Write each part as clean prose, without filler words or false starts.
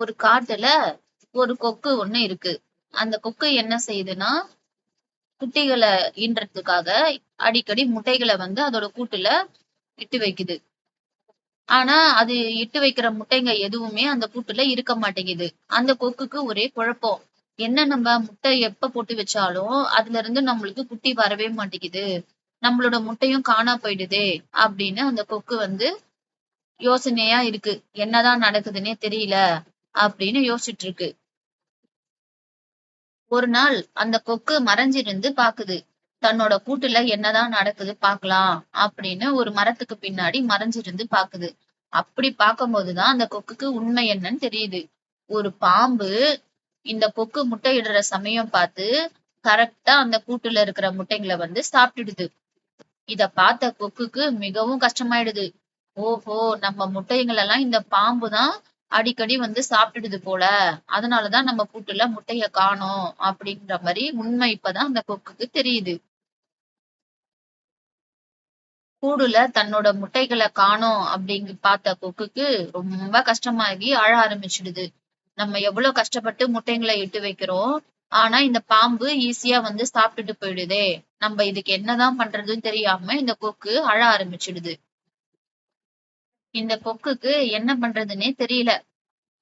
ஒரு காட்டுல ஒரு கொக்கு ஒண்ணு இருக்கு. அந்த கொக்கு என்ன செய்யுதுன்னா, குட்டிகளை ஈன்றதுக்காக அடிக்கடி முட்டைகளை வந்து அதோட கூட்டுல இட்டு வைக்குது. ஆனா அது இட்டு வைக்கிற முட்டைங்க எதுவுமே அந்த கூட்டுல இருக்க மாட்டேங்குது. அந்த கொக்குக்கு ஒரே குழப்பம். என்ன நம்ம முட்டை எப்ப போட்டு வச்சாலும் அதுல இருந்து நம்மளுக்கு குட்டி வரவே மாட்டேங்குது. நம்மளோட முட்டையும் காணா போயிடுதே அப்படின்னு அந்த கொக்கு வந்து யோசனையா இருக்கு. என்னதான் நடக்குதுன்னே தெரியல அப்படின்னு யோசிச்சுட்டு இருக்கு. ஒரு நாள் அந்த கொக்கு மறைஞ்சிருந்து பாக்குது. தன்னோட கூட்டுல என்னதான் நடக்குது பாக்கலாம் அப்படின்னு ஒரு மரத்துக்கு பின்னாடி மறைஞ்சிருந்து பாக்குது. அப்படி பார்க்கும்போதுதான் அந்த கொக்குக்கு உண்மை என்னன்னு தெரியுது. ஒரு பாம்பு இந்த கொக்கு முட்டையிடுற சமயம் பார்த்து கரெக்டா அந்த கூட்டுல இருக்கிற முட்டைங்களை வந்து சாப்பிட்டுடுது. இத பார்த்த கொக்குக்கு மிகவும் கஷ்டமாயிடுது. ஓஹோ! நம்ம முட்டைகள் எல்லாம் இந்த பாம்பு தான் அடிக்கடி வந்து சாப்பிட்டுடுது போல. அதனாலதான் நம்ம கூட்டுல முட்டைய காணோம் அப்படின்ற மாதிரி உண்மை இப்பதான் அந்த கொக்குக்கு தெரியுது. கூடுல தன்னோட முட்டைகளை காணோம் அப்படிங்க பார்த்த கொக்குக்கு ரொம்ப கஷ்டமாகி அழ ஆரம்பிச்சிடுது. நம்ம எவ்வளவு கஷ்டப்பட்டு முட்டைங்களை இட்டு வைக்கிறோம். ஆனா இந்த பாம்பு ஈஸியா வந்து சாப்பிட்டுட்டு போயிடுதே. நம்ம இதுக்கு என்னதான் பண்றதுன்னு தெரியாம இந்த கொக்கு அழ ஆரம்பிச்சிடுது. இந்த கொக்குக்கு என்ன பண்றதுன்னே தெரியல.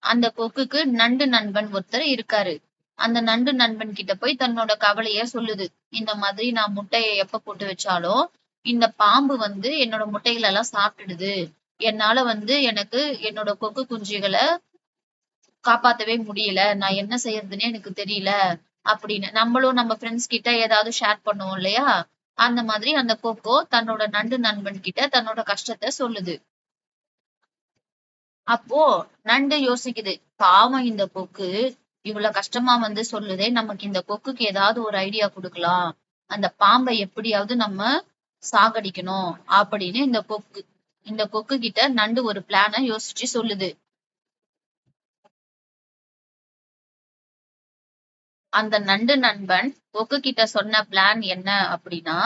அந்த கொக்குக்கு நண்டு நண்பன் ஒருத்தர் இருக்காரு. அந்த நண்டு நண்பன் கிட்ட போய் தன்னோட கவலைய சொல்லுது. இந்த மாதிரி நான் முட்டைய எப்ப போட்டு வச்சாலும் இந்த பாம்பு வந்து என்னோட முட்டைகளை எல்லாம் சாப்பிட்டுடுது. என்னால வந்து எனக்கு என்னோட கொக்கு குஞ்சுகளை காப்பாத்தவே முடியல. நான் என்ன செய்யறதுன்னே எனக்கு தெரியல அப்படின்னு. நம்மளும் நம்ம ஃப்ரெண்ட்ஸ் கிட்ட ஏதாவது ஷேர் பண்ணுவோம் இல்லையா? அந்த மாதிரி அந்த கொக்கோ தன்னோட நண்டு நண்பன் கிட்ட தன்னோட கஷ்டத்த சொல்லுது. அப்போ நண்டு யோசிக்குது. பாவம் இந்த கொக்கு இவ்வளவு கஷ்டமா வந்து சொல்லுதே. நமக்கு இந்த கொக்குக்கு ஏதாவது ஒரு ஐடியா கொடுக்கலாம். அந்த பாம்பை எப்படியாவது நம்ம சாகடிக்கணும் அப்படின்னு இந்த கொக்கு கிட்ட நண்டு ஒரு பிளான யோசிச்சு சொல்லுது. அந்த நண்டு நண்பன் கொக்கு கிட்ட சொன்ன பிளான் என்ன அப்படின்னா,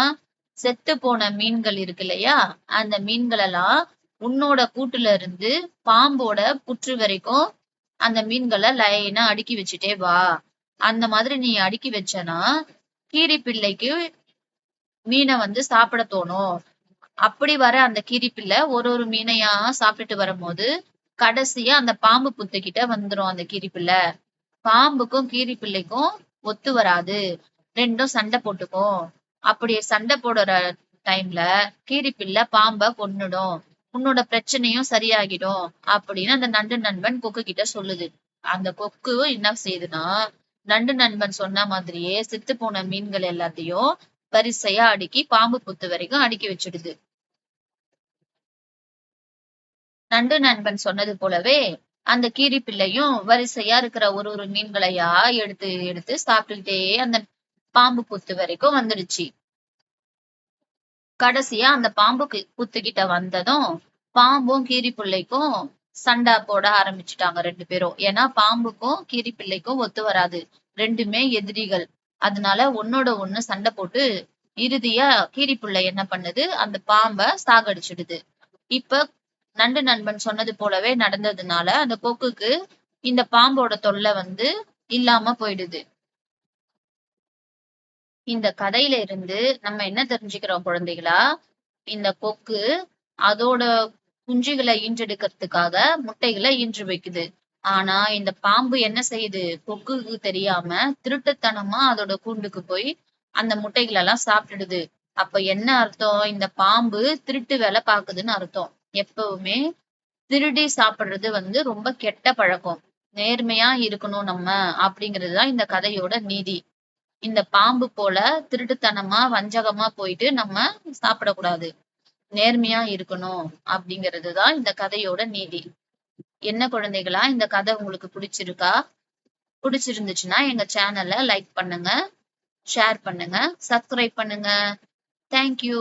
செத்து போன மீன்கள் இருக்கு இல்லையா? அந்த மீன்கள் எல்லாம் உன்னோட கூட்டுல இருந்து பாம்போட புற்று வரைக்கும் அந்த மீன்களை லைனா அடுக்கி வச்சுட்டே வா. அந்த மாதிரி நீ அடுக்கி வச்சனா கீரி பிள்ளைக்கு மீனை வந்து சாப்பிட தோணும். அப்படி வர அந்த கீரி பிள்ளை ஒரு ஒரு மீனையா சாப்பிட்டுட்டு வரும்போது கடைசியா அந்த பாம்பு புத்துக்கிட்ட வந்துரும் அந்த கீரி பிள்ளை. பாம்புக்கும் கீரி பிள்ளைக்கும் ஒத்து வராது. ரெண்டும் சண்டை போட்டுக்கும். அப்படி சண்டை போடுற டைம்ல கீரி பிள்ளை பாம்பை கொன்னுடும். உன்னோட பிரச்சனையும் சரியாகிடும் அப்படின்னு அந்த நண்டு நண்பன் கொக்கு கிட்ட சொல்லுது. அந்த கொக்கு என்ன செய்யுதுன்னா, நண்டு நண்பன் சொன்ன மாதிரியே செத்து போன மீன்கள் எல்லாத்தையும் வரிசையா அடுக்கி பாம்பு புத்து வரைக்கும் அடுக்கி வச்சிடுது. நண்டு நண்பன் சொன்னது போலவே அந்த கீரி பிள்ளையும் வரிசையா இருக்கிற ஒரு ஒரு மீன்களையா எடுத்து எடுத்து சாப்பிட்டுக்கிட்டே அந்த பாம்பு புத்து வரைக்கும் வந்துடுச்சு. கடைசியா அந்த பாம்புக்கு புத்துக்கிட்ட வந்ததும் பாம்பும் கீரி பிள்ளைக்கும் சண்டை போட ஆரம்பிச்சுட்டாங்க ரெண்டு பேரும். ஏன்னா பாம்புக்கும் கீரி பிள்ளைக்கும் ஒத்து வராது. ரெண்டுமே எதிரிகள். அதனால ஒன்னோட ஒண்ணு சண்டை போட்டு இறுதியா கீரி பிள்ளை என்ன பண்ணுது, அந்த பாம்பை சாகடிச்சிடுது. இப்ப நண்டு நண்பன் சொன்னது போலவே நடந்ததுனால அந்த கொக்குக்கு இந்த பாம்போட தொல்லை வந்து இல்லாம போயிடுது. இந்த கதையில இருந்து நம்ம என்ன தெரிஞ்சுக்கிறோம் குழந்தைகளா? இந்த கொக்கு அதோட குஞ்சுகளை ஈன்றெடுக்கிறதுக்காக முட்டைகளை ஈன்று வைக்குது. ஆனா இந்த பாம்பு என்ன செய்யுது? கொக்குக்கு தெரியாம திருட்டுத்தனமா அதோட கூண்டுக்கு போய் அந்த முட்டைகள் எல்லாம் சாப்பிட்டுடுது. அப்ப என்ன அர்த்தம்? இந்த பாம்பு திருட்டு வேலை பாக்குதுன்னு அர்த்தம். எப்பவுமே திருடி சாப்பிடுறது வந்து ரொம்ப கெட்ட பழக்கம். நேர்மையா இருக்கணும் நம்ம அப்படிங்கிறதுதான் இந்த கதையோட நீதி. இந்த பாம்பு போல திருட்டுத்தனமா வஞ்சகமா போயிட்டு நம்ம சாப்பிடக்கூடாது. நேர்மையா இருக்கணும் அப்படிங்கிறதுதான் இந்த கதையோட நீதி. என்ன குழந்தைகளா, இந்த கதை உங்களுக்கு பிடிச்சிருக்கா? பிடிச்சிருந்துச்சுன்னா எங்க சேனலை லைக் பண்ணுங்க, ஷேர் பண்ணுங்க, சப்ஸ்கிரைப் பண்ணுங்க. தேங்க்யூ.